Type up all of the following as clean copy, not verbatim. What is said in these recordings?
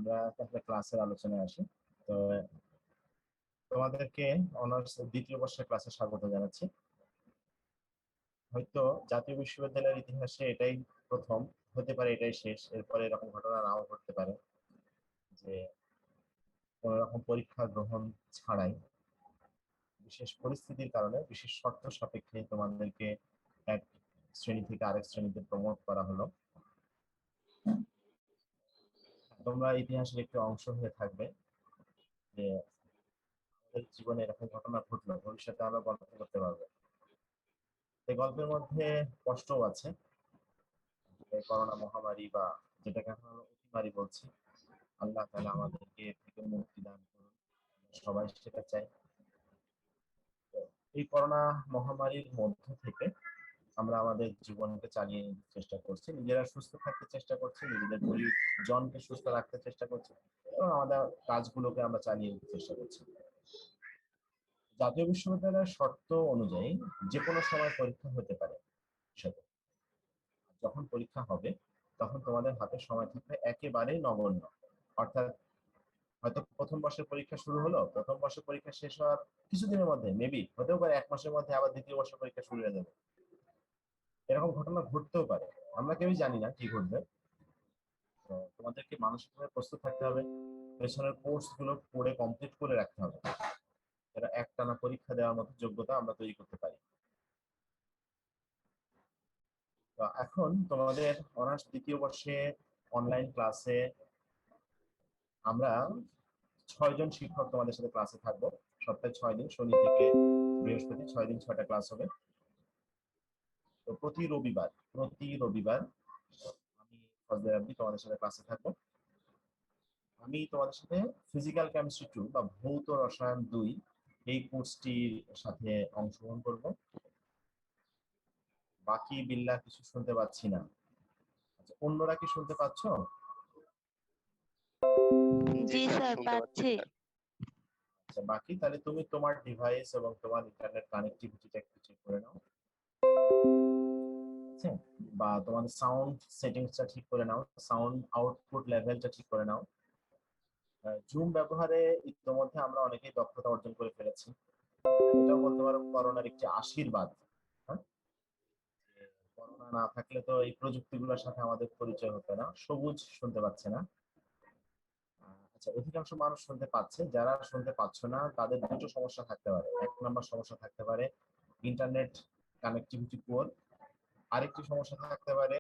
আমরা তাহলে ক্লাসের আলোচনায় আসি। তো তোমাদেরকে অনার্স দ্বিতীয় বর্ষের ক্লাসে স্বাগত জানাচ্ছি। হয়তো জাতীয় বিশ্ববিদ্যালয়ের ইতিহাসে এটাই প্রথম, হতে পারে এটাই শেষ। এরপরে এরকম ঘটনা নাও ঘটতে পারে যে কোনো রকম পরীক্ষা গ্রহণ ছাড়াই বিশেষ পরিস্থিতির কারণে, বিশেষ শর্ত সাপেক্ষে তোমাদেরকে এক শ্রেণী থেকে আরেক শ্রেণীতে প্রমোট করা হলো। তোমরা ইতিহাসের একটি অংশ হয়ে থাকবে যে আমাদের জীবনে এরকম ঘটনা ঘটলো, ভবিষ্যতে আমরা গল্প করতে পারবো। এই গল্পের মধ্যে কষ্টও আছে। করোনা মহামারী বা যেটাকে এখন আমরা অতিমারি বলছি, আল্লাহ তাআলা আমাদেরকে এর থেকে মুক্তি দান করুন, সবাই সেটা চাই। এই করোনা মহামারীর মধ্য থেকে আমরা আমাদের জীবনকে চালিয়ে নিতে চেষ্টা করছি, নিজেরা সুস্থ থাকতে চেষ্টা করছি, নিজেদের পরিজনকে সুস্থ রাখতে চেষ্টা করছি এবং আমাদের কাজগুলোকে আমরা চালিয়ে নিতে চেষ্টা করছি। জাতীয় বিশ্ববিদ্যালয়ের শর্ত অনুযায়ী যে কোনো সময় পরীক্ষা হতে পারে। যখন পরীক্ষা হবে তখন তোমাদের হাতে সময় থাকবে একেবারেই নগণ্য। অর্থাৎ হয়তো প্রথম বর্ষের পরীক্ষা শুরু হলো, প্রথম বর্ষের পরীক্ষা শেষ হওয়ার কিছুদিনের মধ্যে, মেবি হতেও পারে 1 মাসের মধ্যে আবার দ্বিতীয় বর্ষের পরীক্ষা শুরু হয়ে যাবে। এরকম ঘটনা ঘটতেও পারে, আমরা কেউই জানি না কি ঘটবে। তো তোমাদেরকে মানসিকভাবে প্রস্তুত থাকতে হবে, পেছনের কোর্স গুলো পড়ে কমপ্লিট করে রাখতে হবে, যারা একটানা পরীক্ষা দেওয়ার মতো যোগ্যতা আমরা তৈরি করতে পারি। তো এখন তোমাদের অনার্স দ্বিতীয় বর্ষে অনলাইন ক্লাসে আমরা 6 জন শিক্ষক তোমাদের সাথে ক্লাসে থাকবো। সপ্তাহে 6 দিন, শনি থেকে বৃহস্পতি 6 দিন 6টা ক্লাস হবে। তো প্রতি রবিবার আমি ফজলে রাব্বি তোমাদের সাথে ক্লাসে থাকবো। আমি তোমাদের সাথে ফিজিক্যাল কেমিস্ট্রি 2 বা ভৌত রসায়ন 2 এই কোর্সটির সাথে অংশগ্রহণ করব। বাকি বিল্লাহ কিছু শুনতে পাচ্ছি না। আচ্ছা, অন্যরা কি শুনতে পাচ্ছ? জি স্যার, পাচ্ছি। আচ্ছা, বাকি তাহলে তুমি তোমার ডিভাইস এবং তোমার ইন্টারনেট কানেক্টিভিটিটা একটু চেক করে নাও, আচ্ছা, বা তোমার সাউন্ড সেটিংসটা ঠিক করে নাও, সাউন্ড আউটপুট লেভেলটা ঠিক করে নাও। জুম ব্যবহারে ইতিমধ্যে আমরা অনেকেই দক্ষতা অর্জন করে ফেলেছি। এটাও বলতে পারো করোনার একটি আশীর্বাদ। হ্যাঁ, করোনা না থাকলে তো এই প্রযুক্তিগুলোর সাথে আমাদের পরিচয় হতো না। সবুজ শুনতে পাচ্ছে না। আচ্ছা, অধিকাংশ মানুষ শুনতে পাচ্ছে, যারা শুনতে পাচ্ছ না তাদের দুটো সমস্যা থাকতে পারে। 1 নম্বর সমস্যা থাকতে পারে ইন্টারনেট কানেক্টিভিটি পুয়ার। আরেকটি সমস্যা থাকতে পারে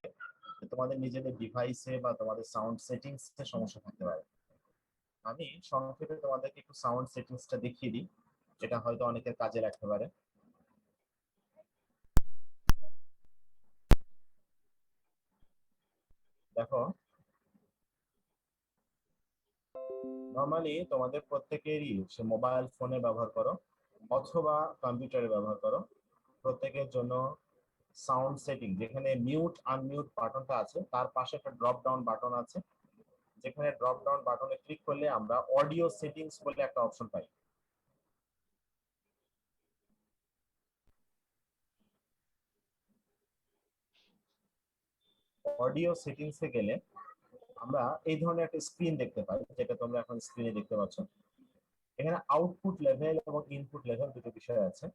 তোমাদের নিজেদের ডিভাইসে বা তোমাদের সাউন্ড সেটিংস এ সমস্যা থাকতে পারে। আমি সংক্ষেপে তোমাদেরকে একটু সাউন্ড সেটিংসটা দেখিয়ে দিই, যেটা হয়তো অনেকের কাজে লাগতে পারে। দেখো, নরমালি তোমাদের প্রত্যেকেরই সে মোবাইল ফোনে ব্যবহার করো অথবা কম্পিউটারে ব্যবহার করো, প্রত্যেকের জন্য সাউন্ড সেটিং, যেখানে মিউট আনমিউট বাটনটা আছে তার পাশে একটা ড্রপ ডাউন বাটন আছে, যেখানে ড্রপ ডাউন বাটনে ক্লিক করলে আমরা অডিও সেটিংস বলে একটা অপশন পাই। অডিও সেটিংস এ গেলে আমরা এই ধরনের একটা স্ক্রিন দেখতে পাই, যেটা তোমরা এখন স্ক্রিনে দেখতে পাচ্ছ। এখানে আউটপুট লেভেল এবং ইনপুট লেভেল দুটো বিষয় আছে।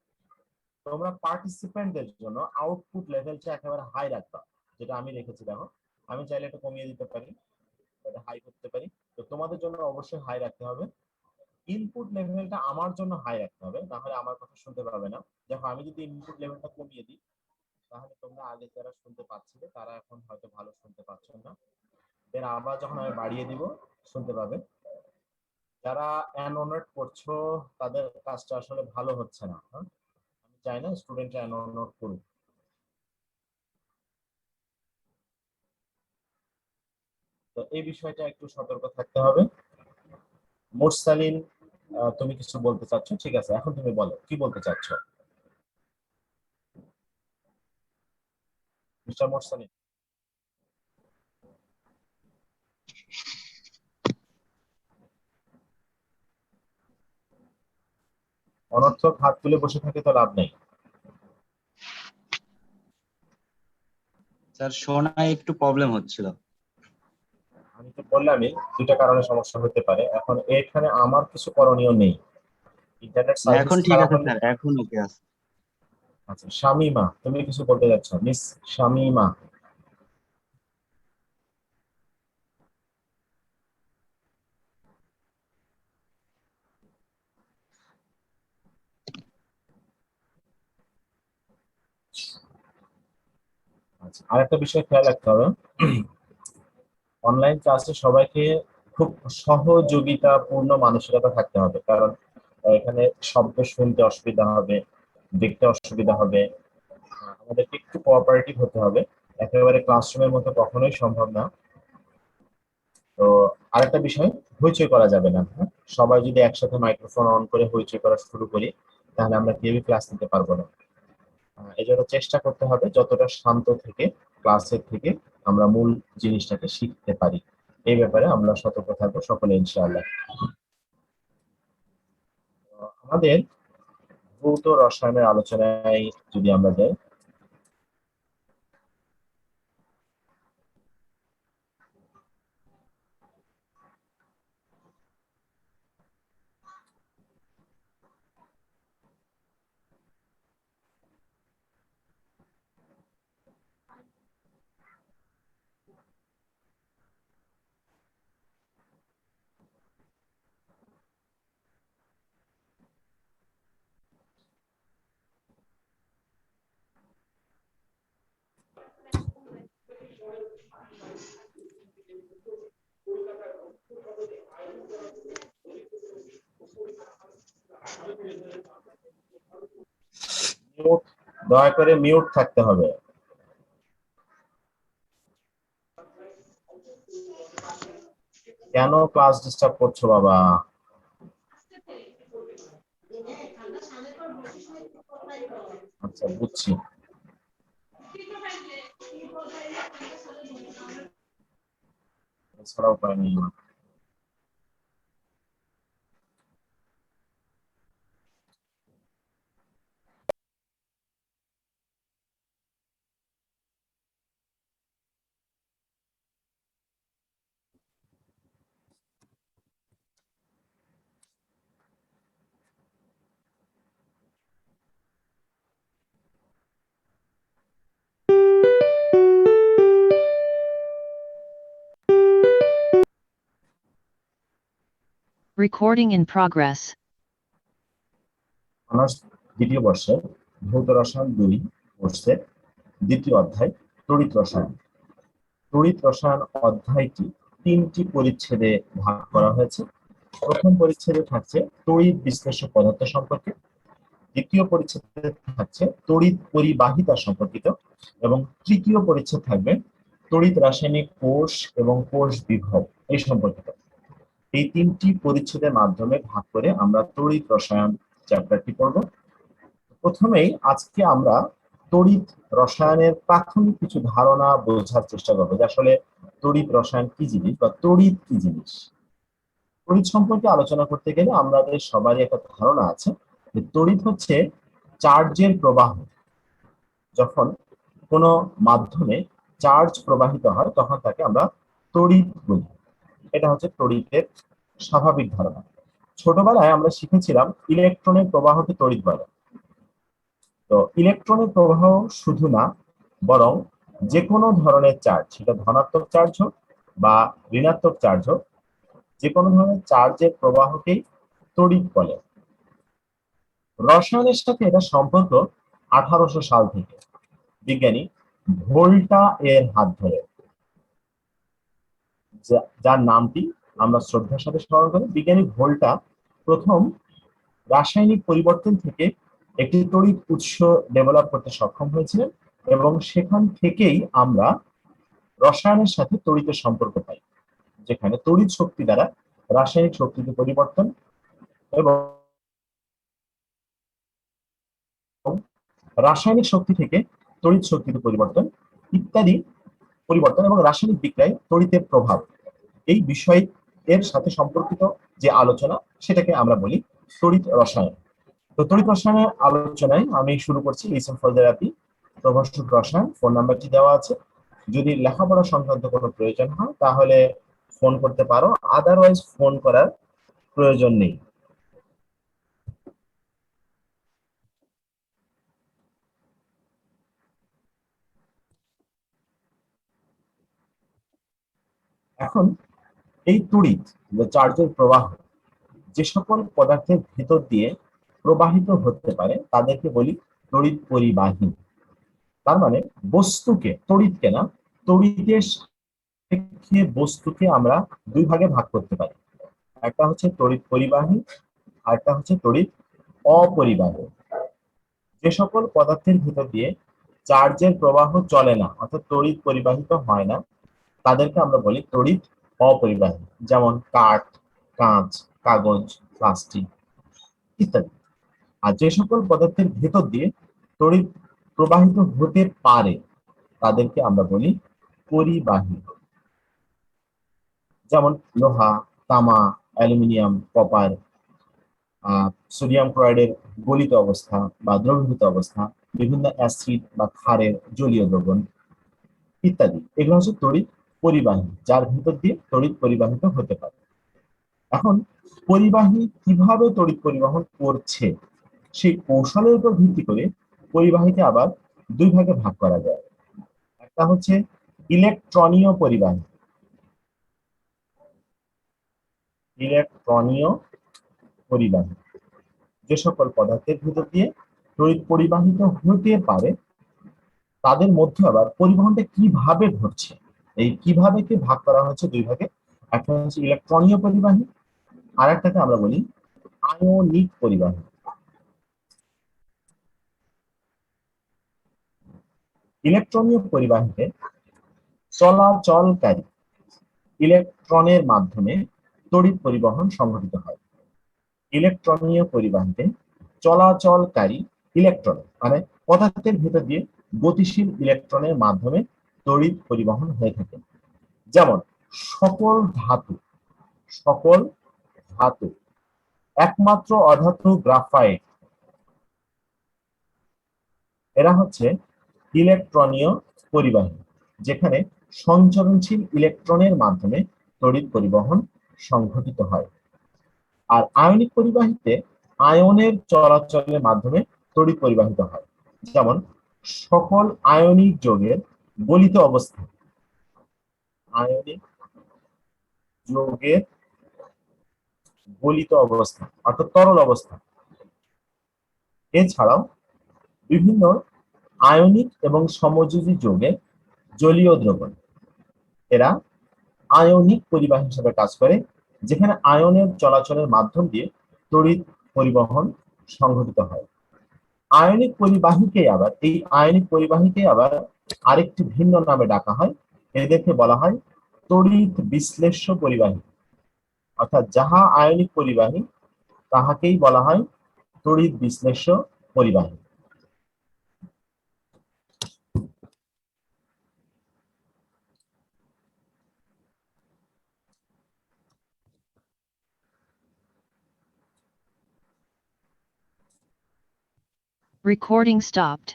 তোমরা পার্টিসিপেন্টদের জন্য আউটপুট লেভেলটা একেবারে হাই রাখবা, যেটা আমি রেখেছি। দেখো, আমি চাইলে এটা কমিয়ে দিতে পারি, এটা হাই করতে পারি। তো তোমাদের জন্য অবশ্যই হাই রাখতে হবে। ইনপুট লেভেলটা আমার জন্য হাই রাখতে হবে, না হলে আমার কথা শুনতে পাবে না। দেখো, আমি যদি ইনপুট লেভেলটা কমিয়ে দিই তাহলে তোমরা আগে যারা শুনতে পাচ্ছিলে তারা এখন হয়তো ভালো শুনতে পাচ্ছ না, এর আবার যখন আমি বাড়িয়ে দিব শুনতে পাবে। যারা অ্যানোনেট করছো তাদের কাজটা আসলে ভালো হচ্ছে না। আমি চাই না স্টুডেন্টরা অ্যানোনেট করুক। তো এই বিষয়টা একটু সতর্ক থাকতে হবে। মুরসালিন, তুমি কিছু বলতে চাচ্ছ? ঠিক আছে, এখন তুমি বলো কি বলতে চাচ্ছ। মিস্টার মুরসালিন, অনর্থক হাত তুলে বসে থাকে তো লাভ নেই। স্যার, শোনায় একটু প্রবলেম হচ্ছিল। আমি তো বললামই দুইটা কারণে সমস্যা হতে পারে। এখন এখানে আমার কিছু করণীয় নেই, ইন্টারনেট না সার্ভিস এখন ঠিক খারাপ আছে হলে। স্যার, এখন ওকে আছে। আচ্ছা শামিমা, তুমি কিছু বলতে যাচ্ছ? মিস শামিমা। আচ্ছা, আরেকটা বিষয় খেয়াল রাখতে হবে, অনলাইন ক্লাসে সবাইকে খুব সহযোগিতাপূর্ণ মানসিকতা থাকতে হবে, কারণ এখানে শব্দ শুনতে অসুবিধা হবে, দেখতে অসুবিধা হবে। আমাদেরকে একটু কোঅপারেটিভ হতে হবে, একেবারে ক্লাসরুমের মতো কখনোই সম্ভব না। তো আরেকটা বিষয়, হইচই করা যাবে না, হ্যাঁ? সবাই যদি একসাথে মাইক্রোফোন অন করে হইচই করা শুরু করি, তাহলে আমরা কেউই ক্লাস নিতে পারবো না। এই জন্য চেষ্টা করতে হবে যতটা শান্ত থেকে ক্লাসের থেকে আমরা মূল জিনিসটাকে শিখতে পারি। এই ব্যাপারে আমরা সতর্ক থাকবো সকলে ইনশাআল্লাহ। আমাদের ভৌত রসায়নের আলোচনায় যদি আমরা যাই, মিউট, দয়া করে মিউট থাকতে হবে। কেন ক্লাস ডিস্টার্ব করছো বাবা? আচ্ছা বুঝছি। এছাড়া উপায় নেই আমার। Recording in progress. অনার্স দ্বিতীয় বর্ষের ভৌত রসায়ন 2 কোর্সের দ্বিতীয় অধ্যায় তড়িৎ রসায়ন। তড়িৎ রসায়ন অধ্যায়টি 3টি পরিচ্ছেদে ভাগ করা হয়েছে। প্রথম পরিচ্ছেদে থাকছে তড়িৎ বিশ্লেষ্য পদার্থ সম্পর্কে, দ্বিতীয় পরিচ্ছেদে থাকছে তড়িৎ পরিবাহিতা সম্পর্কিত, এবং তৃতীয় পরিচ্ছেদ থাকবে তড়িৎ রাসায়নিক কোষ এবং কোষ বিভব এই সম্পর্কিত। এই 3টি পরিচ্ছেদের মাধ্যমে ভাগ করে আমরা তড়িৎ রসায়ন চ্যাপ্টারটি পড়ব। প্রথমেই আজকে আমরা তড়িৎ রসায়নের প্রাথমিক কিছু ধারণা বোঝার চেষ্টা করবো, যে আসলে তড়িৎ রসায়ন কি জিনিস বা তড়িৎ কি জিনিস। তড়িৎ সম্পর্কে আলোচনা করতে গেলে আমাদের সবারই একটা ধারণা আছে যে তড়িৎ হচ্ছে চার্জের প্রবাহ। যখন কোনো মাধ্যমে চার্জ প্রবাহিত হয় তখন তাকে আমরা তড়িৎ বলি। এটা হচ্ছে তড়িতের স্বাভাবিক ধারণা। ছোটবেলায় আমরা শিখেছিলাম ইলেকট্রনের প্রবাহকে তড়িৎ বলে। তো ইলেকট্রনের প্রবাহ শুধু না, বরং যে কোনো ধরনের চার্জ, সেটা ধনাত্মক চার্জ হোক বা ঋণাত্মক চার্জ হোক, যে কোনো ধরনের চার্জের প্রবাহকেই তড়িৎ বলে। রসায়নের সাথে এটা সম্পর্ক 1800 সাল থেকে বিজ্ঞানী ভোল্টা এর হাত ধরে, যার নামটি আমরা শ্রদ্ধার সাথে স্মরণ করি। বিজ্ঞানী ভোল্টা প্রথম রাসায়নিক পরিবর্তন থেকে একটি তড়িৎ উৎস ডেভেলপ করতে সক্ষম হয়েছিলেন, এবং সেখান থেকেই আমরা রসায়নের সাথে তড়িতের সম্পর্ক পাই, যেখানে তড়িৎ শক্তি দ্বারা রাসায়নিক শক্তিতে পরিবর্তন এবং রাসায়নিক শক্তি থেকে তড়িৎ শক্তিতে পরিবর্তন ইত্যাদি পরিবর্তন এবং রাসায়নিক বিক্রিয়ায় তড়িতের প্রভাব, এই বিষয় এর সাথে সম্পর্কিত যে আলোচনা, সেটাকে আমরা বলি তড়িৎ রসায়ন। তো তড়িৎ রসায়নের আলোচনায় আমি শুরু করছি। লিসেন ফর থেরাপি, প্রভাষক রসায়ন, ফোন নাম্বারটি দেওয়া আছে। যদি লেখাপড়া সংক্রান্ত কোনো প্রয়োজন হয় তাহলে ফোন করতে পারো, আদারওয়াইজ ফোন করার প্রয়োজন নেই। এখন এই তড়িৎ বা চার্জের প্রবাহ যে সকল পদার্থের ভিতর দিয়ে প্রবাহিত হতে পারে তাদেরকে বলি তড়িৎ পরিবাহী। তার মানে বস্তুকে, তড়িৎকে না, তড়িতের সাপেক্ষে বস্তুকে আমরা দুই ভাগে ভাগ করতে পারি। একটা হচ্ছে তড়িৎ পরিবাহী আর একটা হচ্ছে তড়িৎ অপরিবাহী। যে সকল পদার্থের ভিতর দিয়ে চার্জের প্রবাহ চলে না, অর্থাৎ তড়িৎ পরিবাহিত হয় না, তাদেরকে আমরা বলি তড়িৎ অপরিবাহী। যেমন কাঠ, কাঁচ, কাগজ, প্লাস্টিক ইত্যাদি। আর যে সকল পদার্থের ভেতর দিয়ে তড়িৎ প্রবাহিত হতে পারে তাদেরকে আমরা বলি পরিবাহী। যেমন লোহা, তামা, অ্যালুমিনিয়াম, কপার, সোডিয়াম ক্লোরাইডের গলিত অবস্থা বা দ্রবীভূত অবস্থা, বিভিন্ন অ্যাসিড বা ক্ষারের জলীয় দ্রবণ ইত্যাদি, এগুলো হচ্ছে তড়িৎ পরিবাহী, যার ভিতর দিয়ে তড়িৎ পরিবাহিত হতে পারে। এখন পরিবাহী কিভাবে তড়িৎ পরিবহন করছে সেই কৌশলের উপর ভিত্তি করে পরিবাহীকে আবার দুই ভাগে ভাগ করা যায়। একটা হচ্ছে ইলেকট্রনীয় পরিবাহী। ইলেকট্রনীয় পরিবাহী যে সকল পদার্থের ভিতর দিয়ে তড়িৎ পরিবাহিত হতে পারে তাদের মধ্যে আবার পরিবহনটা কিভাবে ঘটছে, এই কিভাবে কে ভাগ করা হচ্ছে দুই ভাগে। একটা হচ্ছে ইলেকট্রনীয় পরিবাহী, আর একটাকে আমরা বলি আয়নিক পরিবাহী। ইলেকট্রনীয় পরিবাহীতে চলাচলকারী ইলেকট্রনের মাধ্যমে তড়িৎ পরিবহন সংঘটিত হয়। ইলেকট্রনীয় পরিবাহীতে চলাচলকারী ইলেকট্রন মানে পদার্থের ভিতর দিয়ে গতিশীল ইলেকট্রনের মাধ্যমে তড়িৎ পরিবহন হয়ে থাকে। যেমন সকল ধাতু, সকল ধাতু, একমাত্র অধাতু গ্রাফাইট, এরা হচ্ছে ইলেকট্রনীয় পরিবাহী, যেখানে সঞ্চরণশীল ইলেকট্রনের মাধ্যমে তড়িৎ পরিবহন সংঘটিত হয়। আর আয়নিক পরিবাহীতে আয়নের চলাচলের মাধ্যমে তড়িৎ পরিবাহিত হয়। যেমন সকল আয়নিক যৌগের গলিত অবস্থা, আয়নিক যৌগের গলিত অবস্থা অর্থাৎ তরল অবস্থা, এছাড়াও বিভিন্ন আয়নিক এবং সমযোজী যৌগের জলীয় দ্রবণ, এরা আয়নিক পরিবাহী হিসেবে কাজ করে, যেখানে আয়নের চলাচলের মাধ্যম দিয়ে তড়িৎ পরিবহন সংঘটিত হয়। আয়নিক পরিবাহীকে আবার, এই আয়নিক পরিবাহীকে আবার আরেকটি ভিন্ন নামে ডাকা হয়, এদেরকে বলা হয় তড়িৎ বিশ্লেষ্য পরিবাহী। অর্থাৎ যাহা আয়নিক পরিবাহী তাহাকেই বলা হয় তড়িৎ বিশ্লেষ্য পরিবাহী। Recording stopped.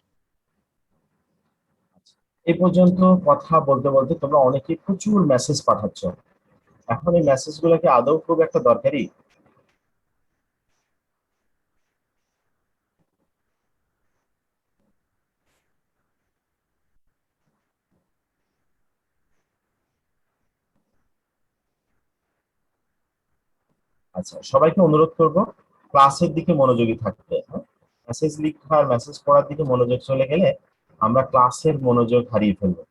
এই পর্যন্ত কথা বলতে বলতে তোমরা অনেকে প্রচুর মেসেজ পাঠাচ্ছ। এখন এই মেসেজ গুলোকে আদৌ খুব একটা দরকারি? আচ্ছা, সবাইকে অনুরোধ করব ক্লাসের দিকে মনোযোগী থাকতে। মেসেজ লিখার, মেসেজ পড়ার দিকে মনোযোগ চলে গেলে আমরা ক্লাসের মনোযোগ হারিয়ে ফেলবো।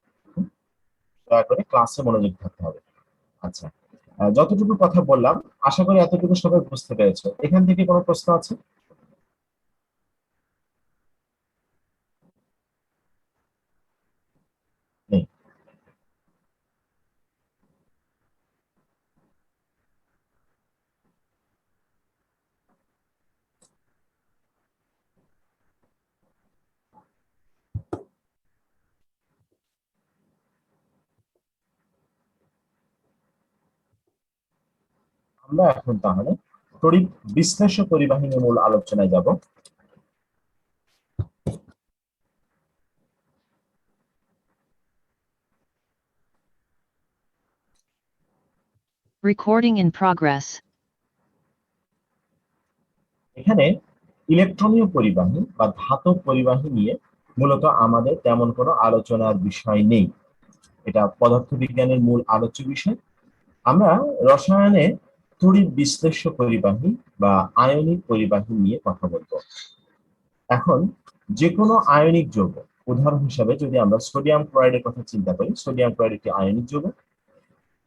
দয়া করে ক্লাসে মনোযোগ থাকতে হবে। আচ্ছা, যতটুকু কথা বললাম আশা করি এতটুকু সবাই বুঝতে পেরেছো। এখান থেকে কোনো প্রশ্ন আছে? নেই। আমরা এখন তাহলে তড়িৎ বিশ্লেষ্য পরিবাহী নিয়ে মূল আলোচনায় যাব। Recording in progress. এখানে ইলেকট্রনীয় পরিবাহী বা ধাতব পরিবাহী নিয়ে মূলত আমাদের তেমন কোনো আলোচনার বিষয় নেই। এটা পদার্থবিজ্ঞানের মূল আলোচ্য বিষয়। আমরা রসায়নে তড়িৎ বিশ্লেষ্য পরিবাহী বা আয়নিক পরিবাহী নিয়ে কথা বলবো। এখন যে কোনো আয়নিক যৌগ, উদাহরণ হিসাবে যদি আমরা সোডিয়াম ক্লোরাইডের কথা চিন্তা করি, সোডিয়াম ক্লোরাইড একটি আয়নিক যৌগ।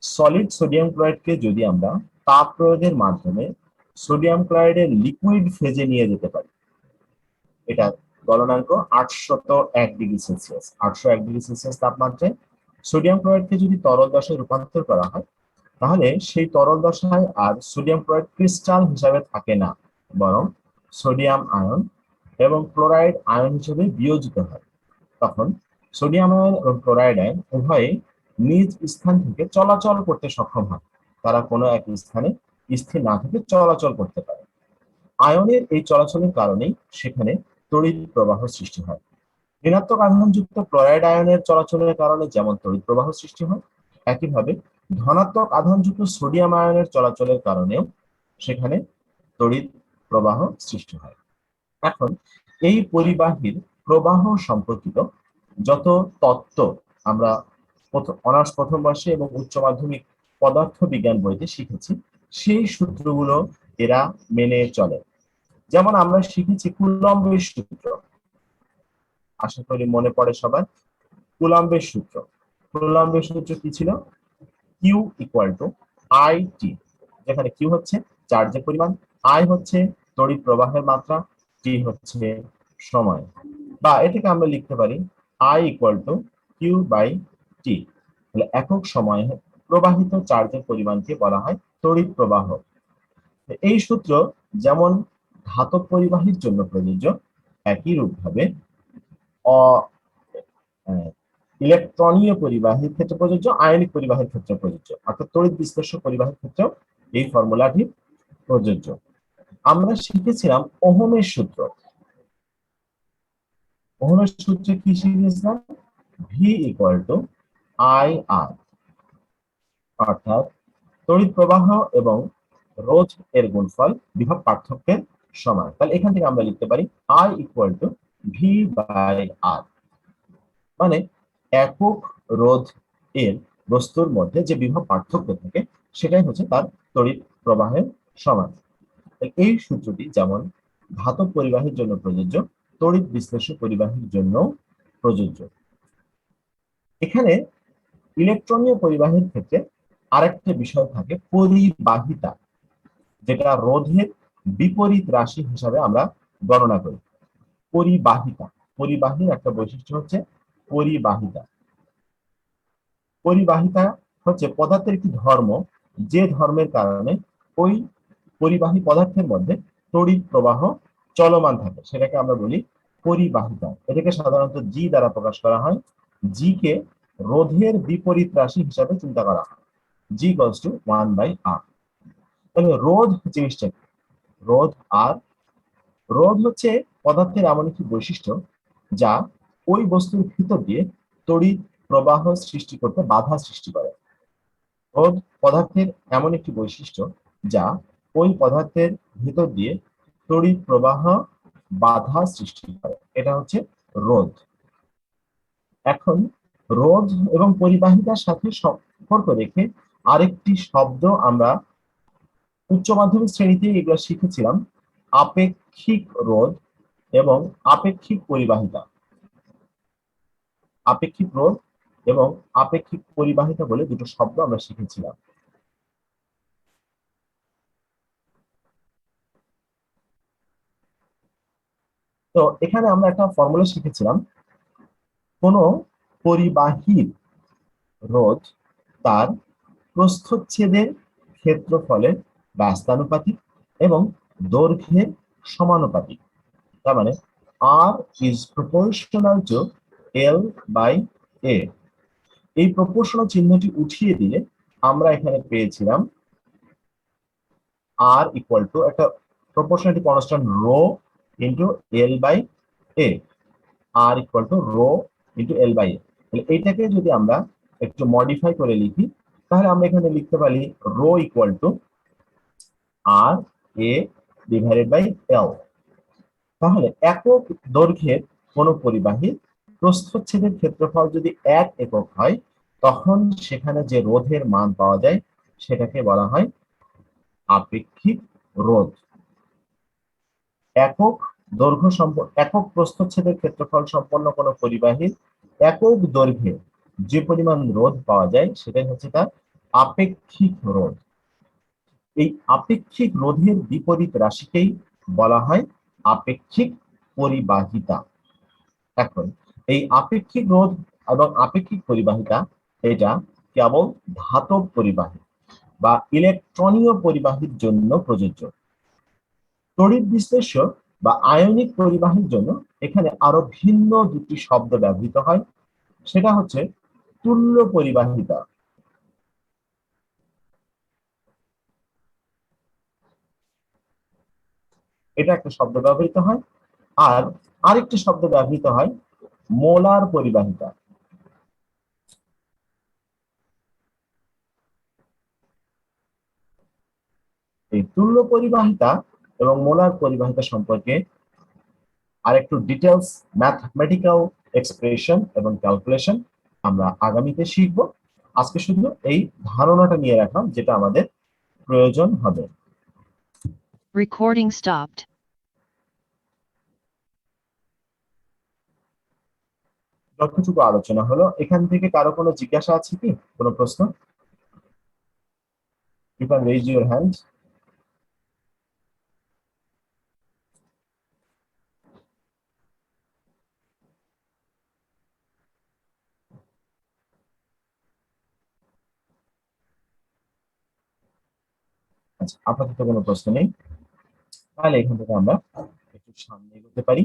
সলিড সোডিয়াম ক্লোরাইডকে যদি আমরা তাপ প্রয়োগের মাধ্যমে সোডিয়াম ক্লোরাইডের লিকুইড ফেজে নিয়ে যেতে পারি, এটা গলনাঙ্ক 801 ডিগ্রি সেলসিয়াস, 801 ডিগ্রি সেলসিয়াস তাপমাত্রায় সোডিয়াম ক্লোরাইডকে যদি তরল দশায় রূপান্তর করা হয়, তাহলে সেই তরল দশায় আর সোডিয়াম ক্লোরাইড ক্রিস্টাল হিসাবে থাকে না, বরং সোডিয়াম আয়ন এবং ক্লোরাইড আয়ন হিসেবে বিয়োজিত হয়। তখন সোডিয়াম আয়ন এবং ক্লোরাইড আয়ন উভয়ে নিজ স্থান থেকে চলাচল করতে সক্ষম হয়। তারা কোনো এক স্থানে স্থির না থেকে চলাচল করতে পারে। আয়নের এই চলাচলের কারণেই সেখানে তড়িৎ প্রবাহ সৃষ্টি হয়। ঋণাত্মক আধানযুক্ত ক্লোরাইড আয়নের চলাচলের কারণে যেমন তড়িৎ প্রবাহ সৃষ্টি হয়, একইভাবে ধনাত্মক আধানযুক্ত সোডিয়াম আয়নের চলাচলের কারণেও সেখানে তড়িৎ প্রবাহ সৃষ্টি হয়। এখন এই পরিবাহীর প্রবাহ সম্পর্কিত যত তত্ত্ব আমরা অনার্স প্রথম বর্ষে এবং উচ্চ মাধ্যমিক পদার্থ বিজ্ঞান বইতে শিখেছি, সেই সূত্রগুলো এরা মেনে চলে। যেমন আমরা শিখেছি কুলম্বের সূত্র, আশা করি মনে পড়ে সবার। কুলম্বের সূত্র, কুলম্বের সূত্র কি ছিল? Q equal to I T, যেখানে কিউ হচ্ছে চার্জের পরিমাণ, আই হচ্ছে তড়িৎ প্রবাহের মাত্রা, টি হচ্ছে সময়। বা এটাকে আমরা লিখতে পারি I equal to Q by T. তাহলে একক সময়ে প্রবাহিত চার্জের পরিমাণকে বলা হয় তড়িৎ প্রবাহ। এই সূত্র যেমন ধাতব পরিবাহীর জন্য প্রযোজ্য, একই রূপভাবে ইলেকট্রনীয় পরিবাহীর ক্ষেত্রে প্রযোজ্য, আয়নিক পরিবাহীর ক্ষেত্রে প্রযোজ্য, অর্থাৎ তড়িৎ বিশ্লেষ্য পরিবাহীর ক্ষেত্রেও এই ফর্মুলাটি প্রযোজ্য। আমরা শিখেছিলাম ওহমের সূত্র। ওহমের সূত্রে কি শিখেছিলাম? ভি ইকুয়াল টু আই আর, অর্থাৎ তড়িৎ প্রবাহ এবং রোধ এর গুণফল বিভব পার্থক্যের সমান। তাহলে এখান থেকে আমরা লিখতে পারি I equal to V by R, মানে একক রোধ এর বস্তুর মধ্যে যে বিভব পার্থক্য থাকে সেটাই হচ্ছে তার তড়িৎ প্রবাহের সমান। এই সূত্রটি যেমন ধাতব পরিবাহীর জন্য প্রযোজ্য, তড়িৎ বিশ্লেষ্য পরিবাহীর জন্য প্রযোজ্য। এখানে ইলেকট্রনীয় পরিবাহীর ক্ষেত্রে আরেকটা বিষয় থাকে পরিবাহিতা, যেটা রোধের বিপরীত রাশি হিসাবে আমরা গণনা করি। পরিবাহিতা, পরিবাহীর একটা বৈশিষ্ট্য হচ্ছে পরিবাহিতা। পরিবাহিতা হচ্ছে পদার্থের একটি ধর্ম, যে ধর্মের কারণে ওই পরিবাহী পদার্থের মধ্যে তড়িৎ প্রবাহ চলমান থাকে, সেটাকে আমরা বলি পরিবাহিতা। এটাকে সাধারণত জি দ্বারা প্রকাশ করা হয়। জি কে রোধের বিপরীত রাশি হিসাবে চিন্তা করা হয়, জি ইকুয়ালস টু 1/r। তাহলে রোধ জিনিসটা কি? রোধ আর, রোধ হচ্ছে পদার্থের এমন একটি বৈশিষ্ট্য যা ওই বস্তুর ভিতর দিয়ে তড়িৎ প্রবাহ সৃষ্টি করতে বাধা সৃষ্টি করে। রোধ পদার্থের এমন একটি বৈশিষ্ট্য যা ওই পদার্থের ভিতর দিয়ে তড়িৎ প্রবাহ বাধা সৃষ্টি করে, এটা হচ্ছে রোধ। এখন রোধ এবং পরিবাহিতার সাথে সম্পর্ক রেখে আরেকটি শব্দ আমরা উচ্চ মাধ্যমিক শ্রেণীতে এগুলো শিখেছিলাম, আপেক্ষিক রোধ এবং আপেক্ষিক পরিবাহিতা। আপেক্ষিক রোধ এবং আপেক্ষিক পরিবাহিতা বলে দুটো শব্দ আমরা শিখেছিলাম। তো এখানে আমরা একটা ফর্মুলা শিখেছিলাম, কোন পরিবাহীর রোধ তার প্রস্থচ্ছেদের ক্ষেত্রফলের ব্যস্তানুপাতিক এবং দৈর্ঘ্যের সমানুপাতিক। তার মানে R is proportional to L by A। এই প্রপোর্শনাল চিহ্নটি উঠিয়ে দিলে আমরা এখানে পেয়েছিলাম R ইকুয়াল টু একটা proportionality constant rho into L by A, R equal to rho into L by A। তাহলে এইটাকে যদি আমরা একটু মডিফাই করে লিখি, তাহলে আমরা এখানে লিখতে পারি rho equal to R A divided by L. তাহলে একক দৈর্ঘ্যের কোন পরিবাহীর প্রস্থচ্ছেদের ক্ষেত্রফল যদি 1 একক হয়, তখন সেখানে যে রোধের মান পাওয়া যায় সেটাকে বলা হয় আপেক্ষিক রোধ। একক দৈর্ঘ্য সম্পন্ন, একক প্রস্থচ্ছেদের ক্ষেত্রফল সম্পন্ন কোন পরিবাহীর একক দৈর্ঘ্যে যে পরিমাণ রোধ পাওয়া যায় সেটাই হচ্ছে তার আপেক্ষিক রোধ। এই আপেক্ষিক রোধের বিপরীত রাশিকেই বলা হয় আপেক্ষিক পরিবাহিতা। এখন এই আপেক্ষিক রোধ এবং আপেক্ষিক পরিবাহিতা এটা কেবল ধাতব পরিবাহী বা ইলেকট্রনীয় পরিবাহীর জন্য প্রযোজ্য। তড়িৎ বিশ্লেষ্য বা আয়নিক পরিবাহীর জন্য এখানে আরো ভিন্ন দুটি শব্দ ব্যবহৃত হয়, সেটা হচ্ছে তুল্য পরিবাহিতা। এটা একটা শব্দ ব্যবহৃত হয়, আর আরেকটি শব্দ ব্যবহৃত হয় মোলার পরিবাহিতা। এই তুল্য পরিবাহিতা এবং মোলার পরিবাহিতা সম্পর্কে আরেকটু ডিটেলস ম্যাথমেটিক্যাল এক্সপ্রেশন এবং ক্যালকুলেশন আমরা আগামীতে শিখব। আজকে শুধু এই ধারণাটা নিয়ে রাখলাম যেটা আমাদের প্রয়োজন হবে। Recording stopped. যতটুকু আলোচনা হলো এখান থেকে কারো কোনো জিজ্ঞাসা আছে কি, কোনো প্রশ্ন? You can raise your hand. আচ্ছা, আপাতত কোনো প্রশ্ন নেই, তাহলে এখান থেকে আমরা একটু সামনে এগোতে পারি।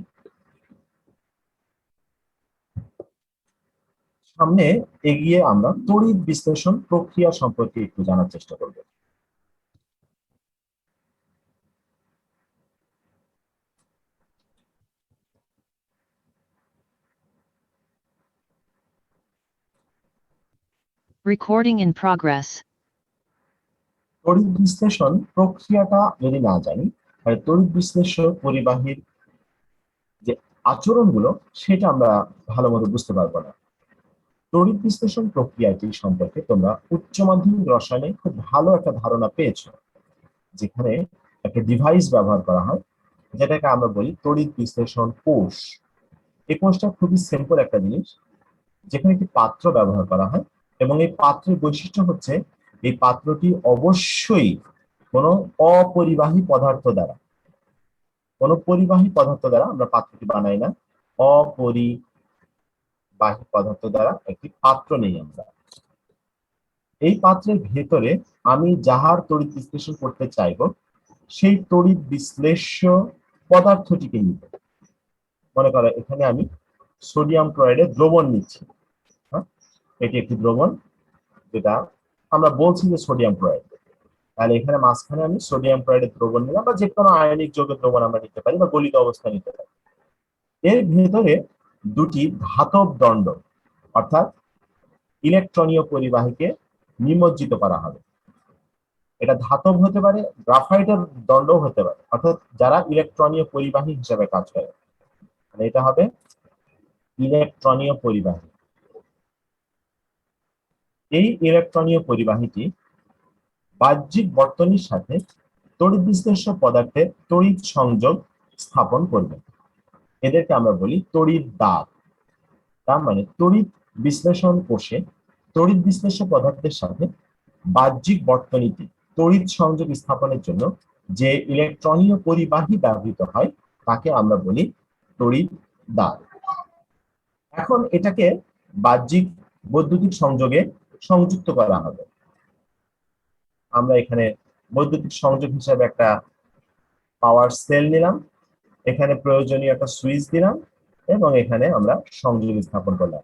সামনে এগিয়ে আমরা তড়িৎ বিশ্লেষণ প্রক্রিয়া সম্পর্কে একটু জানার চেষ্টা করব। Recording in progress. তড়িৎ বিশ্লেষণ প্রক্রিয়াটা যদি না জানি, তাহলে তড়িৎ বিশ্লেষ্য পরিবাহীর যে আচরণগুলো সেটা আমরা ভালো মতো বুঝতে পারবো না। তড়িৎ বিশ্লেষণ প্রক্রিয়াটি সম্পর্কে তোমরা উচ্চ মাধ্যমিক রসায়নে খুব ভালো একটা ধারণা পেয়েছো, যেখানে একটা ডিভাইস ব্যবহার করা হয় যেটাকে আমরা বলি তড়িৎ বিশ্লেষণ কোষ। এই কোষটা খুবই সিম্পল একটা জিনিস, যেখানে একটি পাত্র ব্যবহার করা হয় এবং এই পাত্রের বৈশিষ্ট্য হচ্ছে এই পাত্রটি অবশ্যই কোনো অপরিবাহী পদার্থ দ্বারা, কোনো পরিবাহী পদার্থ দ্বারা আমরা পাত্রটি বানাই না, অপরিবাহী পদার্থ দ্বারা একটি পাত্র নেই আমরা। এই পাত্রের ভেতরে আমি যাহার তড়িৎ বিশ্লেষণ করতে চাইব সেই তড়িৎ বিশ্লেষ্য পদার্থটিকে নিব। মনে করো এখানে আমি সোডিয়াম ক্লোরাইডের দ্রবণ নিচ্ছি। হ্যাঁ, এটি একটি দ্রবণ যেটা আমরা বলছি যে সোডিয়াম ক্লোরাইড। তাহলে এখানে মাঝখানে আমি সোডিয়াম ক্লোরাইডের দ্রবণ নিলাম, বা যে কোনো আয়নিক যৌগের দ্রবণ আমরা নিতে পারি বা গলিত অবস্থা নিতে পারি। এর ভেতরে দুটি ধাতব দণ্ড অর্থাৎ ইলেকট্রনীয় পরিবাহীকে নিমজ্জিত করা হবে। এটা ধাতব হতে পারে, গ্রাফাইটের দণ্ডও হতে পারে, অর্থাৎ যারা ইলেকট্রনীয় পরিবাহী হিসেবে কাজ করে। এটা হবে ইলেকট্রনীয় পরিবাহী। এই ইলেকট্রনীয় পরিবাহীটি বাহ্যিক বর্তনীর সাথে তড়িৎ বিশ্লেষ্য পদার্থের তড়িৎ সংযোগ স্থাপন করবে। এদেরকে আমরা বলি তড়িৎ দাব। তার মানে তড়িৎ বিশ্লেষণ কোষে তড়িৎ বিশ্লেষ্য পদার্থের সাথে বাহ্যিক বর্তনীতে তড়িৎ সংযোগ স্থাপনের জন্য যে ইলেকট্রনীয় পরিবাহী ব্যবহৃত হয় তাকে আমরা বলি তড়িৎ দাব। এখন এটাকে বাহ্যিক বৈদ্যুতিক সংযোগে সংযুক্ত করা হবে। আমরা এখানে বৈদ্যুতিক সংযোগ হিসাবে একটা পাওয়ার সেল নিলাম, এখানে প্রয়োজনীয় একটা সুইচ দিলাম এবং এখানে আমরা সংযোগ স্থাপন করলাম।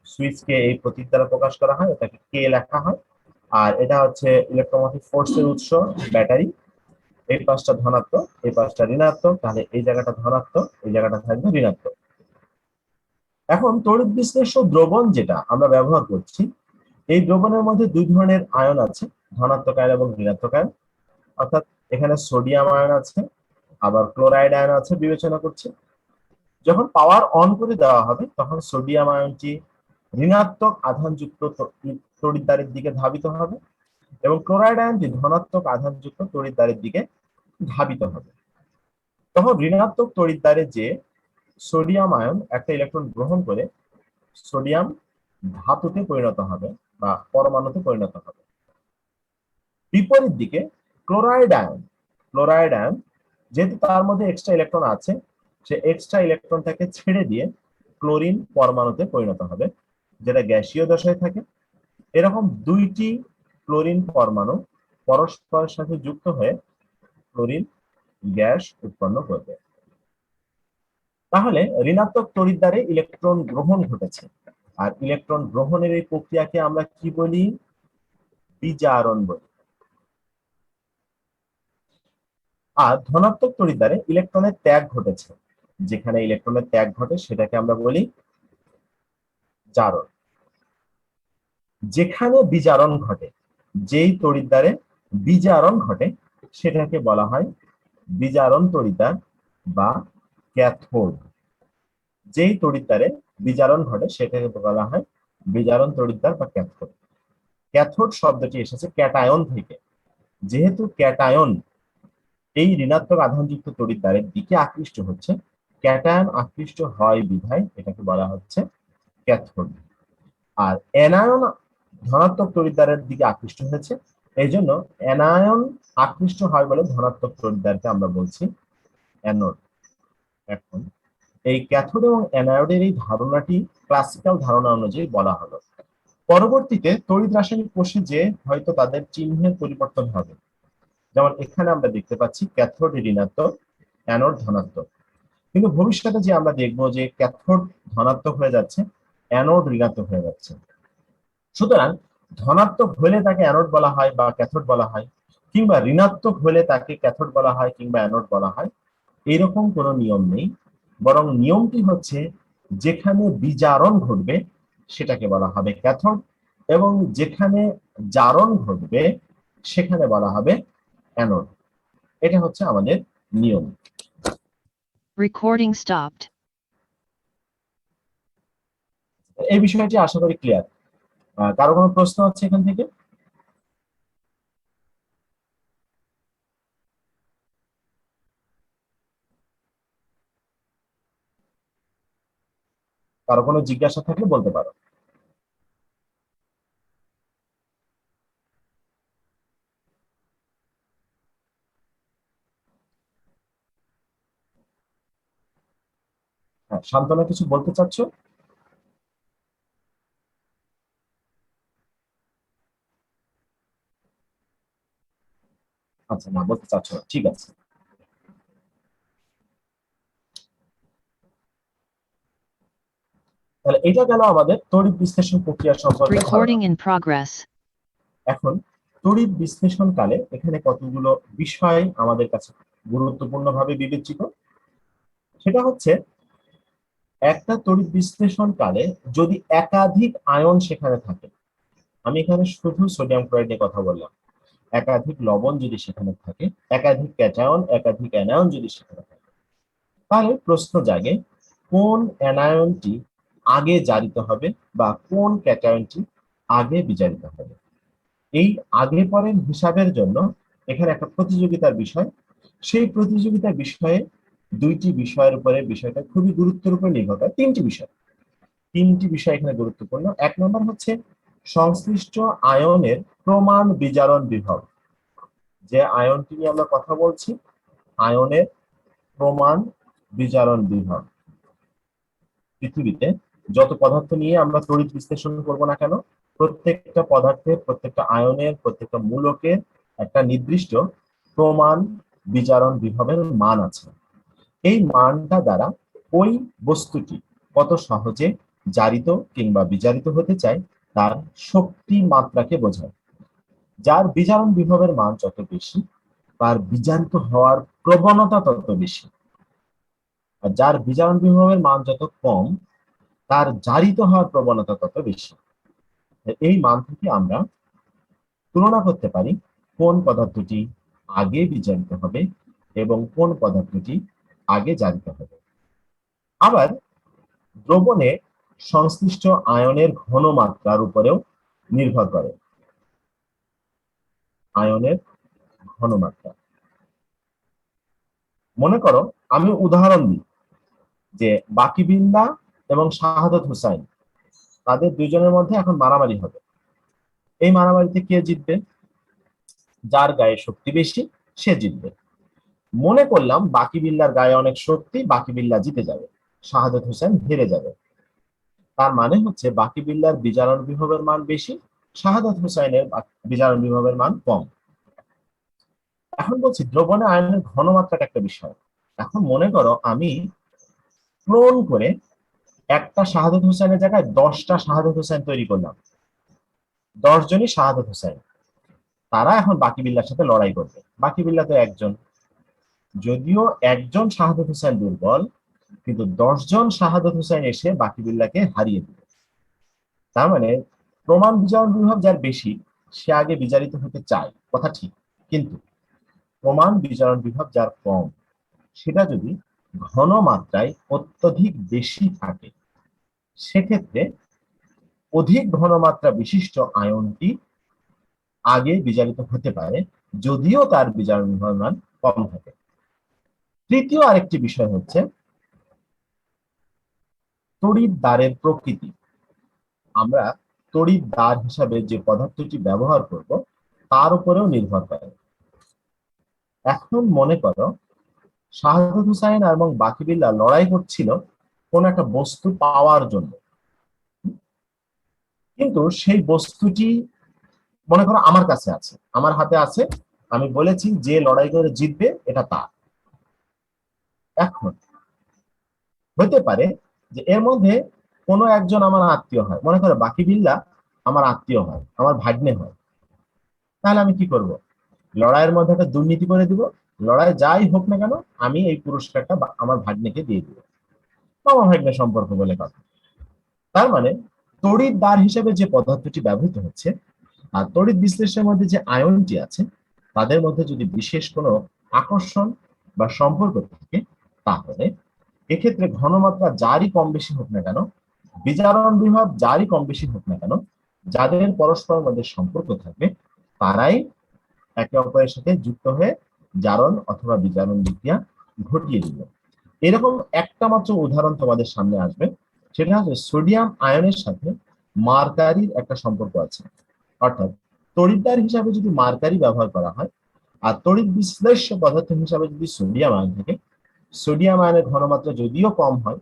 সুইচকে এই প্রতীক দ্বারা প্রকাশ করা হয়, এটাকে কে লেখা হয়। আর এটা হচ্ছে ইলেকট্রোমোটিভ ফোর্সের উৎস ব্যাটারি। এই পাশটা ধনাত্মক, এই পাশটা ঋণাত্মক, তাহলে এই জায়গাটা ধনাত্মক, এই জায়গাটা থাকবে ঋণাত্মক। এখন তড়িৎ বিশ্লেষ্য দ্রবণ যেটা আমরা ব্যবহার করছি, এই দ্রবণের মধ্যে দুই ধরনের আয়ন আছে, ধনাত্মক আয়ন এবং ঋণাত্মক আয়ন। অর্থাৎ এখানে সোডিয়াম আয়ন আছে, আবার ক্লোরাইড আয়ন আছে বিবেচনা করছি। যখন পাওয়ার অন করে দেওয়া হবে তখন সোডিয়াম আয়নটি ঋণাত্মক আধানযুক্ত তড়িৎদ্বারের দিকে ধাবিত হবে এবং ক্লোরাইড আয়নটি ধনাত্মক আধানযুক্ত তড়িৎদ্বারের দিকে ধাবিত হবে। তখন ঋণাত্মক তড়িৎদ্বারে যে সোডিয়াম আয়ন একটা ইলেকট্রন গ্রহণ করে সোডিয়াম ধাতুতে পরিণত হবে বা পরমাণুতে পরিণত হবে। বিপরীত দিকে ক্লোরাইড আয়ন যেহেতু তার মধ্যে এক্সট্রা ইলেকট্রন আছে, সে এক্সট্রা ইলেকট্রনটাকে ছেড়ে দিয়ে ক্লোরিন পরমাণুতে পরিণত হবে, যেটা গ্যাসীয় দশায় থাকে। এরকম দুইটি ক্লোরিন পরমাণু পরস্পরের সাথে যুক্ত হয়ে ক্লোরিন গ্যাস উৎপন্ন করবে। তাহলে ঋণাত্মক তড়িৎদ্বারে ইলেকট্রন গ্রহণ ঘটেছে, আর ইলেকট্রন গ্রহণের এই প্রক্রিয়াকে আমরা কি বলি? বিজারণ বলি। আর ধনাত্মক তড়িৎদ্বারে ইলেকট্রনের ত্যাগ ঘটেছে, যেখানে ইলেকট্রনের ত্যাগ ঘটে সেটাকে আমরা বলি জারণ। যেখানে বিজারণ ঘটে, যেই তড়িৎদ্বারে বিজারণ ঘটে সেটাকে বলা হয় বিজারণ তড়িৎদ্বার বা ক্যাথোড। যেই তড়িৎদ্বারে বিজারণ ঘটে সেটাকে বলা হয় বিজারণ তড়িৎদ্বার বা ক্যাথোড। ক্যাথোড শব্দটি এসেছে ক্যাটায়ন থেকে। যেহেতু ক্যাটায়ন এই ঋণাত্মক আধানযুক্ত তড়িৎদ্বারের দিকে আকৃষ্ট হচ্ছে, ক্যাটায়ন আকৃষ্ট হয় বিধায় এটাকে বলা হচ্ছে ক্যাথোড। আর অ্যানায়ন ধনাত্মক তড়িৎদ্বারের দিকে আকৃষ্ট হয়েছে, এই জন্য অ্যানায়ন আকৃষ্ট হয় বলে ধনাত্মক তড়িৎদ্বারকে আমরা বলছি অ্যানোড। এখন এই ক্যাথোড এবং অ্যানোডের এই ধারণাটি ক্লাসিক্যাল ধারণা অনুযায়ী বলা হলো। পরবর্তীতে তড়িৎ রাসায়নিক কোষে যে হয়তো তাদের চিহ্নের পরিবর্তন হবে, যেমন এখানে আমরা দেখতে পাচ্ছি ক্যাথোড ঋণাত্মক, অ্যানোড ধনাত্মক। কিন্তু ভবিষ্যতে যে আমরা দেখবো যে ক্যাথোড ধনাত্মক হয়ে যাচ্ছে, অ্যানোড ঋণাত্মক হয়ে যাচ্ছে। সুতরাং ধনাত্মক হলে তাকে অ্যানোড বলা হয় বা ক্যাথোড বলা হয়, কিংবা ঋণাত্মক হলে তাকে ক্যাথোড বলা হয় কিংবা অ্যানোড বলা হয়, এরকম কোনো নিয়ম নেই। বরং নিয়মটি হচ্ছে যেখানে বিজারণ ঘটবে সেটাকে বলা হবে ক্যাথোড, এবং যেখানে জারণ ঘটবে সেখানে বলা হবে অ্যানোড। এটা হচ্ছে আমাদের নিয়ম। Recording stopped. এই বিষয়টি আশা করি ক্লিয়ার। কারো কোনো প্রশ্ন আছে এখান থেকে? কারো কোনো জিজ্ঞাসা থাকলে বলতে পারো। হ্যাঁ, শান্তনা কিছু বলতে চাচ্ছ? আচ্ছা, না বলতে চাচ্ছ না, ঠিক আছে। তাহলে এটা গেল আমাদের তড়িৎ বিশ্লেষণ প্রক্রিয়া সম্পর্কে ধারণা। Recording in progress. এখন তড়িৎ বিশ্লেষণ কালে এখানে কতগুলো বিষয় আমাদের কাছে গুরুত্বপূর্ণভাবে বিবেচিত। সেটা হচ্ছে একটা তড়িৎ বিশ্লেষণ কালে যদি একাধিক আয়ন সেখানে থাকে, আমি এখানে শুধু সোডিয়াম ক্লোরাইড নিয়ে কথা বললাম, একাধিক লবণ যদি সেখানে থাকে, একাধিক ক্যাটায়ন একাধিক অ্যানায়ন যদি সেখানে থাকে, তাহলে প্রশ্ন জাগে কোন অ্যানায়নটি আগে জারিত হবে বা কোন ক্যাটায়নটি আগে বিজারিত হবে। এই আগে পরের হিসাবের জন্য এখানে একটা প্রতিযোগিতার বিষয়। সেই প্রতিযোগিতার বিষয়ে দুইটি বিষয়ের উপরে বিষয়টা খুবই গুরুত্বের উপর নির্ভর করে। তিনটি বিষয় এখানে গুরুত্বপূর্ণ। এক নম্বর হচ্ছে সংশ্লিষ্ট আয়নের প্রমাণ বিজারণ বিভব। যে আয়নটি নিয়ে আমরা কথা বলছি, আয়নের প্রমাণ বিজারণ বিভব। পৃথিবীতে যত পদার্থ নিয়ে আমরা তড়িৎ বিশ্লেষণ করব না কেন, প্রত্যেকটা পদার্থের, প্রত্যেকটা আয়নের, প্রত্যেকটা মূলকের একটা নির্দিষ্ট প্রমাণ বিজারণ বিভবের মান আছে। এই মানটা দ্বারা ওই বস্তুটি কত সহজে জারিত কিংবা বিজারিত হতে চায় তার শক্তি মাত্রাকে বোঝায়। যার বিজারণ বিভবের মান যত বেশি, তার বিজারিত হওয়ার প্রবণতা তত বেশি। আর যার বিজারণ বিভবের মান যত কম, তার জারিত হওয়ার প্রবণতা তত বেশি। এই মান থেকে আমরা তুলনা করতে পারি কোন পদার্থটি আগে বিজারিত হবে এবং কোন পদার্থটি আগে জারিত হবে। আবার দ্রবণে সংশ্লিষ্ট আয়নের ঘনমাত্রার উপরেও নির্ভর করে। আয়নের ঘনমাত্রা, মনে করো আমি উদাহরণ দিই যে বাকিবিল্লাহ এবং শাহাদাত হুসাইন, তাদের দুইজনের মধ্যে এখন মারামারি হবে। এই মারামারিতে কে জিতবে? যার গায়ে শক্তি বেশি সে জিতবে। মনে করলাম বাকিবিল্লার গায়ে অনেক শক্তি, বাকিবিল্লাহ জিতে যাবে, শাহাদাত হুসাইন হেরে যাবে। তার মানে হচ্ছে বাকিবিল্লার বিজারণ বিভবের মান বেশি, শাহাদাত হুসাইনের বিজারণ বিভবের মান কম। এখন বলছি দ্রবণে আয়নের ঘনমাত্রাটা একটা বিষয়। এখন মনে করো আমি ক্লোন করে একটা শাহাদাত হুসাইনের জায়গায় 10টা শাহাদাত হুসাইন তৈরি করলাম, 10 জনই শাহাদাত হুসাইন। তারা এখন বাকিবিল্লার সাথে লড়াই করবে। বাকিবিল্লাহ তো একজন, যদিও একজন শাহাদাত হুসাইন দুর্বল, কিন্তু 10 জন শাহাদাত হুসাইন এসে বাকিবিল্লাহকে হারিয়ে দিবে। তার মানে প্রমাণ বিজারণ বিভব যার বেশি সে আগে বিজারিত হতে চায়, কথা ঠিক, কিন্তু প্রমাণ বিজারণ বিভব যার কম সেটা যদি ঘনমাত্রায় অত্যধিক বেশি থাকে, সেক্ষেত্রে অধিক ঘনমাত্রা বিশিষ্ট আয়নটি আগে বিজারিত হতে পারে, যদিও তার বিজারণ বিভবের মান কম থাকে। তৃতীয় আরেকটি বিষয় হচ্ছে তড়িৎ দ্বারের প্রকৃতি। আমরা তড়িৎ দ্বার হিসাবে যে পদার্থটি ব্যবহার করব তার উপরেও নির্ভর করে। এখন মনে করো শাহাদাত হুসাইন এবং বাকিবিল্লাহ লড়াই করছিল কোন একটা বস্তু পাওয়ার জন্য, কিন্তু সেই বস্তুটি মনে করো আমার কাছে আছে, আমার হাতে আছে, আমি বলেছি যে লড়াই করে জিতবে এটা তার। এখন হতে পারে যে এর মধ্যে কোনো একজন আমার আত্মীয় হয়, মনে করো বাকিবিল্লাহ আমার আত্মীয় হয়, আমার ভাগ্নে হয়। তাহলে আমি কি করব? লড়াইয়ের মধ্যে একটা দুর্নীতি করে দিব, লড়াই যাই হোক না কেন আমি এই পুরস্কারটা আমার ভাগ্নেকে দিয়ে দিব, মামা ভাগ্নে সম্পর্ক বলে কথা। তার মানে তড়িৎ দ্বার হিসেবে যে পদার্থটি ব্যবহৃত হচ্ছে আর তড়িৎ বিশ্লেষণের মধ্যে যে আয়নটি আছে তাদের মধ্যে যদি বিশেষ কোনো আকর্ষণ বা সম্পর্ক থাকে, তাহলে এক্ষেত্রে ঘনমাত্রা যারই কম বেশি হোক না কেন, বিজারণ বিভব যারই কম বেশি হোক না কেন, যাদের পরস্পরের মধ্যে সম্পর্ক থাকবে তারাই একে অপরের সাথে যুক্ত হয়ে জারণ অথবা বিজারণ বিক্রিয়া ঘটিয়ে দিবে। এরকম একটা মাত্র উদাহরণ তোমাদের সামনে আসবে, সেটা হচ্ছে সোডিয়াম আয়নের সাথে মার্কারির একটা সম্পর্ক আছে। অর্থাৎ তড়িৎদ্বার হিসাবে যদি মার্কারি ব্যবহার করা হয় আর তড়িৎ বিশ্লেষ্য পদার্থ হিসাবে যদি সোডিয়াম আয়ন থাকে, সোডিয়াম আয়নের ঘনমাত্রা যদিও কম হয়,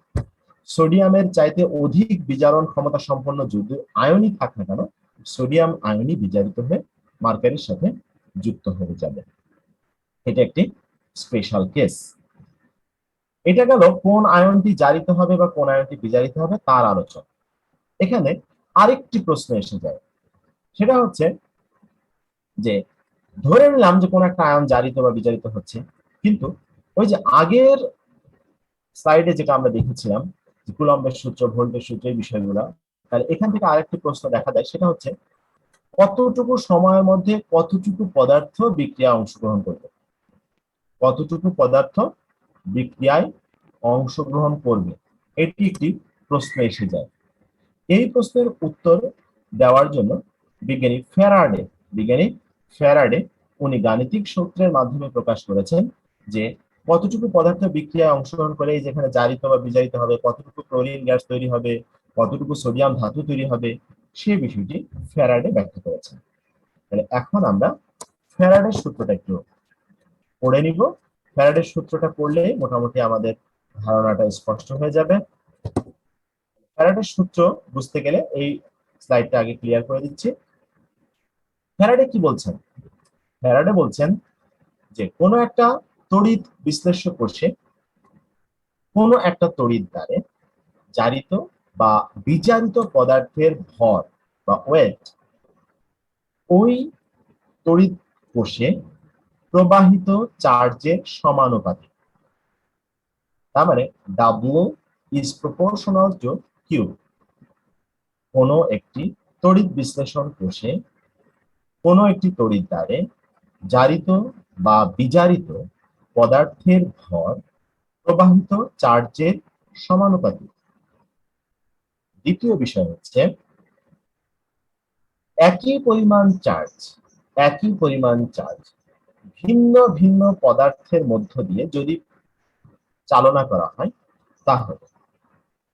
সোডিয়ামের চাইতে অধিক বিজারণ ক্ষমতা সম্পন্ন যদি আয়নই থাক না কেন, সোডিয়াম আয়নই বিজারিত হয়ে মার্কারির সাথে যুক্ত হয়ে যাবে। এটা একটি স্পেশাল কেস। এটা গেল কোন আয়নটি জারিত হবে বা কোন আয়নটি বিজারিত হবে তার আলোচনা। এখানে আরেকটি প্রশ্ন এসে যায়, সেটা হচ্ছে যে ধরে নিলাম যে কোন একটা আয়ন জারিত বা বিজারিত হচ্ছে, কিন্তু ওই যে আগের স্লাইডে যেটা আমরা দেখেছিলাম কুলম্বের সূত্র, ভোল্টের সূত্র, এই বিষয়গুলো, তাহলে এখান থেকে আরেকটি প্রশ্ন দেখা যায়, সেটা হচ্ছে কতটুকু সময়ের মধ্যে কতটুকু পদার্থ বিক্রিয়ায় অংশগ্রহণ করবে, কতটুকু পদার্থ বিক্রিয়ায় অংশগ্রহণ করবে, এটি একটি প্রশ্ন এসে যায়। এই প্রশ্নের উত্তর দেওয়ার জন্য বিজ্ঞানী ফ্যারাডে উনি গাণিতিক সূত্রের মাধ্যমে প্রকাশ করেছেন যে কতটুকু পদার্থ বিক্রিয়ায় অংশগ্রহণ করে যেখানে জারিত বা বিজারিত হবে, কতটুকু ক্লোরিন গ্যাস তৈরি হবে, কতটুকু সোডিয়াম ধাতু তৈরি হবে, সেই বিষয়টি ফ্যারাডে ব্যাখ্যা করেছেন। তাহলে এখন আমরা ফ্যারাডের সূত্রটা একটু পড়ে নিব। ফ্যারাডের সূত্রটা পড়লে মোটামুটি আমাদের ধারণাটা স্পষ্ট হয়ে যাবে। ফ্যারাডের সূত্র বুঝতে গেলে এই স্লাইডটা আগে ক্লিয়ার করে দিচ্ছি। ফ্যারাডে কি বলছেন? ফ্যারাডে বলছেন যে কোনো একটা তড়িৎ বিশ্লেষ্য কোষে কোনো একটা তড়িৎ দ্বারে জারিত বা বিজারিত পদার্থের ভর বা ওয়েট ওই তড়িৎ কোষে প্রবাহিত চার্জের সমানুপাতিক। তার মানে W is proportional to Q। কোনো একটি তড়িৎ বিশ্লেষণ কোষে কোনো একটি তড়িৎ দ্বারে জারিত বা বিজারিত পদার্থের ভর প্রবাহিত চার্জের সমানুপাতিক। দ্বিতীয় বিষয় হচ্ছে একই পরিমাণ চার্জ ভিন্ন ভিন্ন পদার্থের মধ্য দিয়ে যদি চালনা করা হয়, তাহলে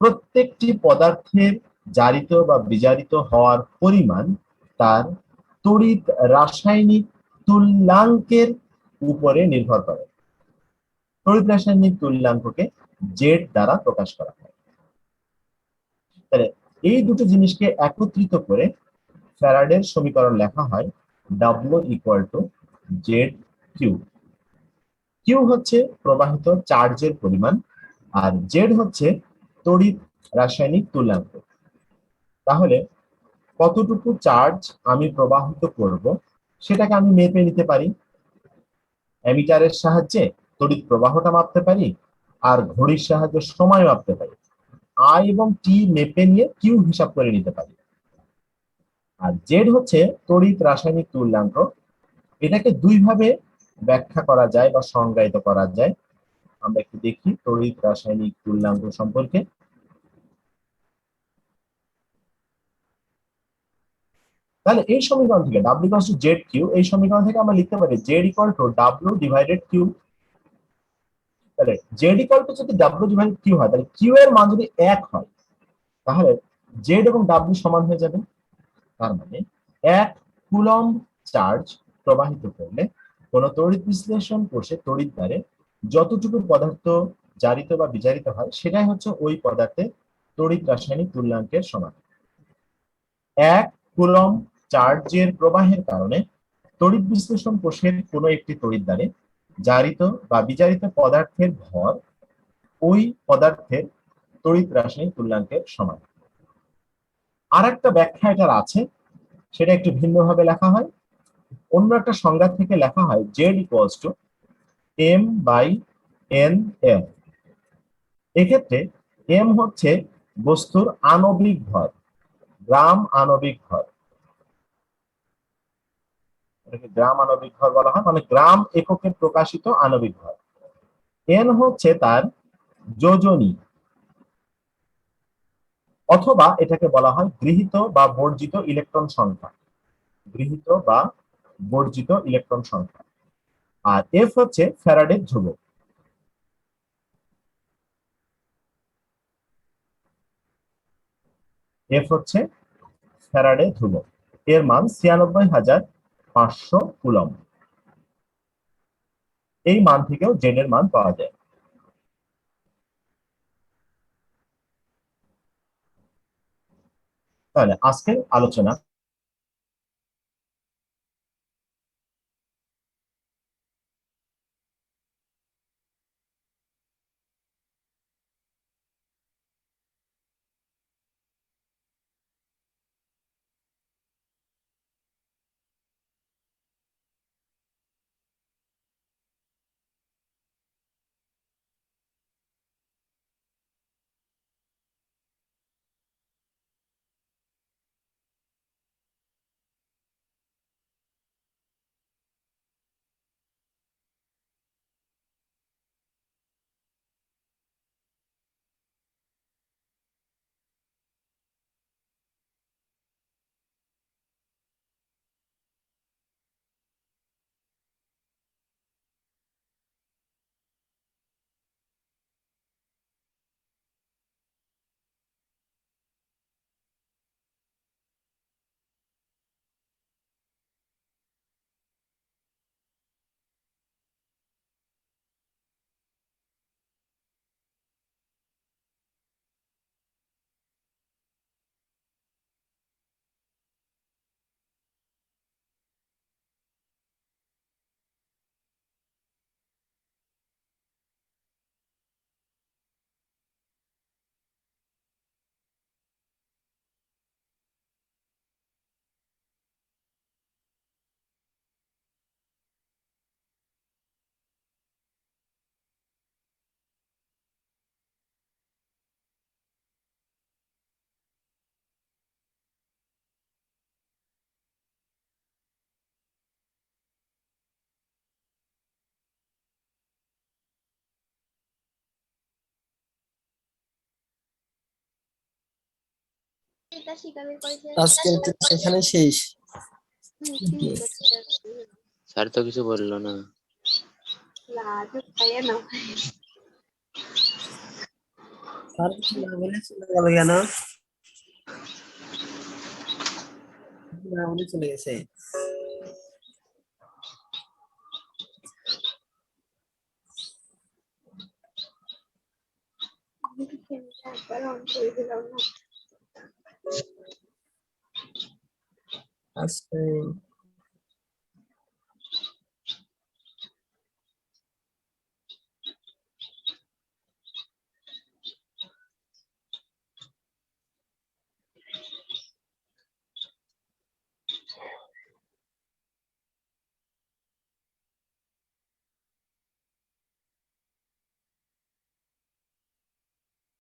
প্রত্যেকটি পদার্থের জারিত বা বিজারিত হওয়ার পরিমাণ তার তড়িৎ রাসায়নিক তুল্যাঙ্কের উপরে নির্ভর করে। তড়িৎ রাসায়নিক তুল্যাঙ্ককে জেড দ্বারা প্রকাশ করা হয়। তাহলে এই দুটো জিনিসকে একত্রিত করে ফ্যারাডের সমীকরণ লেখা হয় W equal to Z Q. Q হচ্ছে প্রবাহিত চার্জের পরিমাণ, আর জেড হচ্ছে তড়িৎ রাসায়নিক তুল্যাঙ্ক। তাহলে কতটুকু চার্জ আমি প্রবাহিত করব সেটাকে আমি মেপে নিতে পারি। অ্যামিটারের সাহায্যে তড়িৎ প্রবাহটা মাপতে পারি, আর ঘড়ির সাহায্যে সময় মাপতে পারি। আই এবং টি মেপে নিয়ে কিউ হিসাব করে নিতে পারি। আর জেড হচ্ছে তড়িৎ রাসায়নিক তুল্যাঙ্ক। এটাকে দুইভাবে ব্যাখ্যা করা যায় বা সংজ্ঞায়িত করা যায়। আমরা একটু দেখি তড়িৎ রাসায়নিক তুল্যাঙ্ক সম্পর্কে। তাহলে এই সমীকরণ থেকে W equals to Z Q, এই সমীকরণ থেকে আমরা লিখতে পারি Z equal to W divided Q. তাহলে জেড ইকুয়াল টু যদি W ডিভাইডেড কিউ হয়, তাহলে কিউ এর মান যদি 1 হয়, তাহলে জেড এবং W সমান হয়ে যাবে। তার মানে 1 কুলম্ব চার্জ প্রবাহিত করলে কোন তড়িৎ বিশ্লেষণ কোষে তড়িৎ দ্বারে যতটুকু পদার্থ জারিত বা বিজারিত হয়, সেটাই হচ্ছে ওই পদার্থের তড়িৎ রাসায়নিক তুল্যাঙ্কের সমান। 1 কুলম্ব চার্জের প্রবাহের কারণে তড়িৎ বিশ্লেষণ কোষের কোনো একটি তড়িৎ দ্বারে জারিত বা বিজারিত পদার্থের ভর ওই পদার্থের তড়িৎ রাসায়নিক তুল্যাঙ্কের সমান। আর একটা ব্যাখ্যা এটার আছে, সেটা একটু ভিন্নভাবে লেখা হয়। অন্য একটা সংজ্ঞা থেকে লেখা হয় Z equals to M by N F. এক্ষেত্রে এম হচ্ছে বস্তুর আণবিক ভর, গ্রাম আণবিক ভর। এটাকে গ্রাম আণবিক ভর বলা হয়, মানে গ্রাম এককে প্রকাশিত আণবিক ভর। এন হচ্ছে তার যোজনী, অথবা এটাকে বলা হয় গৃহীত বা বর্জিত ইলেকট্রন সংখ্যা। গৃহীত বা বর্জিত ইলেকট্রন সংখ্যা। আর এফ হচ্ছে ফ্যারাডের ধ্রুবক। এফ হচ্ছে ফ্যারাডে ধ্রুবক, এর মান ৯৬,৫০০ কুলম্ব। এই মান থেকেও জেড এর মান পাওয়া যায়। তাহলে আজকের আলোচনা আজকের ক্লাস এখানে শেষ। স্যার তো কিছু বললো না। স্যার কিছু না বলে চলে গেল কেন? না বলে চলে গেছে। আজকে